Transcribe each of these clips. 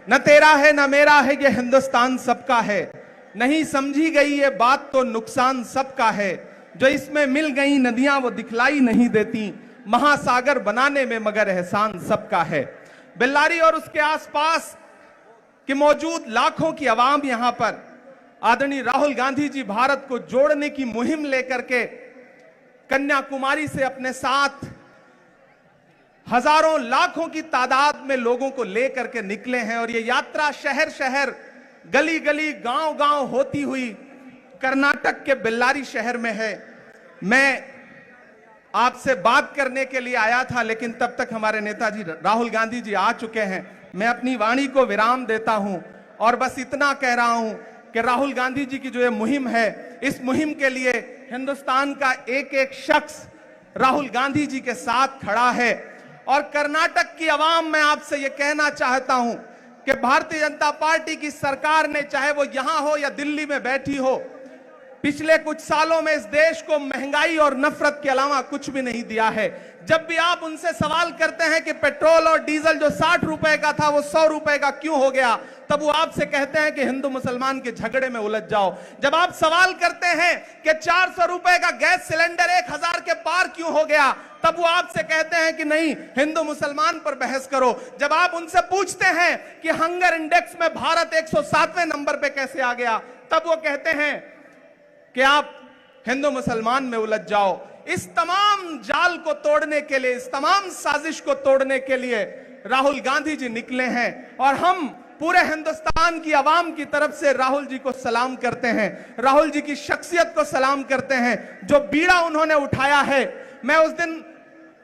न तेरा है न मेरा है ये हिंदुस्तान सबका है, नहीं समझी गई ये बात तो नुकसान सबका है। जो इसमें मिल गई नदियां वो दिखलाई नहीं देती, महासागर बनाने में मगर एहसान सबका है। बेल्लारी और उसके आसपास कि मौजूद लाखों की आवाम यहां पर आदरणीय राहुल गांधी जी भारत को जोड़ने की मुहिम लेकर के कन्याकुमारी से अपने साथ हजारों लाखों की तादाद में लोगों को लेकर के निकले हैं और ये यात्रा शहर शहर गली गली गांव गांव होती हुई कर्नाटक के बेल्लारी शहर में है। मैं आपसे बात करने के लिए आया था, लेकिन तब तक हमारे नेताजी राहुल गांधी जी आ चुके हैं। मैं अपनी वाणी को विराम देता हूं और बस इतना कह रहा हूं कि राहुल गांधी जी की जो ये मुहिम है, इस मुहिम के लिए हिंदुस्तान का एक एक शख्स राहुल गांधी जी के साथ खड़ा है। और कर्नाटक की आवाम, मैं आपसे ये कहना चाहता हूं कि भारतीय जनता पार्टी की सरकार ने, चाहे वो यहां हो या दिल्ली में बैठी हो, पिछले कुछ सालों में इस देश को महंगाई और नफरत के अलावा कुछ भी नहीं दिया है। जब भी आप उनसे सवाल करते हैं कि पेट्रोल और डीजल जो 60 रुपए का था वो 100 रुपए का क्यों हो गया, तब वो आपसे कहते हैं कि हिंदू मुसलमान के झगड़े में उलझ जाओ। जब आप सवाल करते हैं कि 400 रुपए का गैस सिलेंडर 1000 के पार क्यों हो गया, तब वो आपसे कहते हैं कि नहीं, हिंदू मुसलमान पर बहस करो। जब आप उनसे पूछते हैं कि हंगर इंडेक्स में भारत 107वें नंबर पे कैसे आ गया, तब वो कहते हैं कि आप हिंदू मुसलमान में उलझ जाओ। इस तमाम जाल को तोड़ने के लिए, इस तमाम साजिश को तोड़ने के लिए राहुल गांधी जी निकले हैं और हम पूरे हिंदुस्तान की आवाम की तरफ से राहुल जी को सलाम करते हैं, राहुल जी की शख्सियत को सलाम करते हैं। जो बीड़ा उन्होंने उठाया है, मैं उस दिन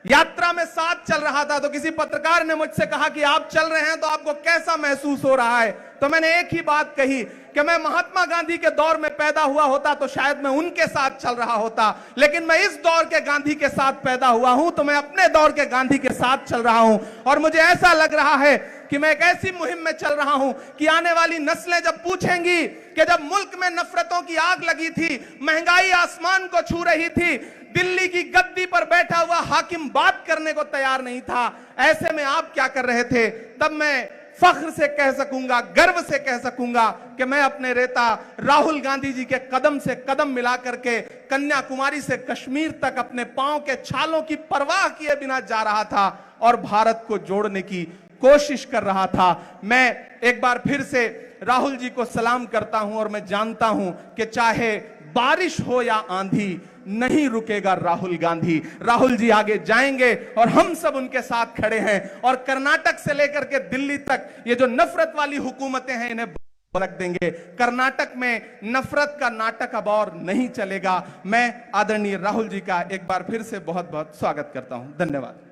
यात्रा में साथ चल रहा था तो किसी पत्रकार ने मुझसे कहा कि आप चल रहे हैं तो आपको कैसा महसूस हो रहा है, तो मैंने एक ही बात कही कि मैं महात्मा गांधी के दौर में पैदा हुआ होता तो शायद मैं उनके साथ चल रहा होता, लेकिन मैं इस दौर के गांधी के साथ पैदा हुआ हूं तो मैं अपने दौर के गांधी के साथ चल रहा हूं। और मुझे ऐसा लग रहा है कि मैं एक ऐसी मुहिम में चल रहा हूं कि आने वाली नस्लें जब पूछेंगी कि जब मुल्क में नफरतों की आग लगी थी, महंगाई आसमान को छू रही थी, दिल्ली की गद्दी पर बैठा हुआ हाकिम बात करने को तैयार नहीं था, ऐसे में आप क्या कर रहे थे, तब मैं फख्र से कह सकूंगा, गर्व से कह सकूंगा कि मैं अपने नेता राहुल गांधी जी के कदम से कदम मिला करके कन्याकुमारी से कश्मीर तक अपने पांव के छालों की परवाह किए बिना जा रहा था और भारत को जोड़ने की कोशिश कर रहा था। मैं एक बार फिर से राहुल जी को सलाम करता हूं और मैं जानता हूं कि चाहे बारिश हो या आंधी, नहीं रुकेगा राहुल गांधी। राहुल जी आगे जाएंगे और हम सब उनके साथ खड़े हैं और कर्नाटक से लेकर के दिल्ली तक ये जो नफरत वाली हुकूमतें हैं इन्हें रख देंगे। कर्नाटक में नफरत का नाटक अब और नहीं चलेगा। मैं आदरणीय राहुल जी का एक बार फिर से बहुत बहुत स्वागत करता हूं। धन्यवाद।